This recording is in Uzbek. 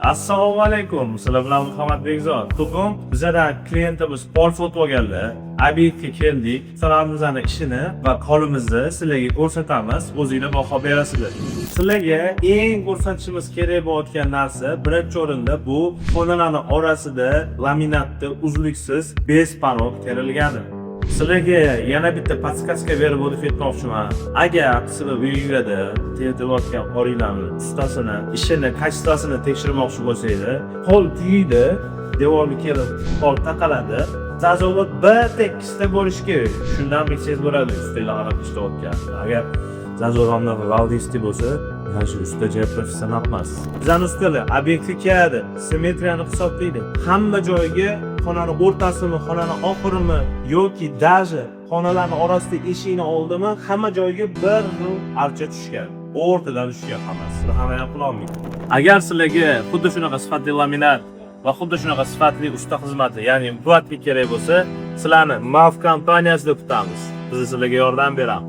Assalomu alaykum. Sizlar bilan Muhammad Bekzod. Bugun bizlardan klientimiz Pol Fotogellar. Obyektga keldik. Sizlarning ishini va qolimizni sizlarga ko'rsatamiz. O'zingizlar baho berasizlar. Sizlarga eng ko'rsatishimiz kerak bo'lgan narsa birinchi o'rinda bu xonalarning orasida laminatda uzluksiz bez panel terilgani. Sizlarga yana bitta podskaska berib o'tib ketmoqchiman. Agar sizlar uyingizda terdilayotgan qoringlarning ustasini, ishini, kачествосini tekshirmoqchi bo'lsangiz, qo'l tugiydi, devorga kelib qo'l taqaladi. Zazovot bir tekkizta bo'lishi kerak. Shundan bilsangiz bo'ladi, ustalar qarab ishlayotgan. Agar zazovamlar valdisti bo'lsa, mana shu usta joy professional emas. Bizning ustalar obyektga keladi, simmetriyani hisoblaydi. Hamma joyga xonaning o'rtasimi, xonaning oxirimi yoki даже xonalarning orasida eshikni oldimi, hamma joyga bir xil archa tushgan. O'rtadan tushgan hammasi. Hamma ham qila olmaydi. Agar sizlarga xuddi shunaqa sifatli laminat va xuddi shunaqa sifatli usta xizmati, ya'ni buatga kerak bo'lsa, sizlarni MAF kompaniyasida kutamiz. Biz sizlarga yordam beramiz.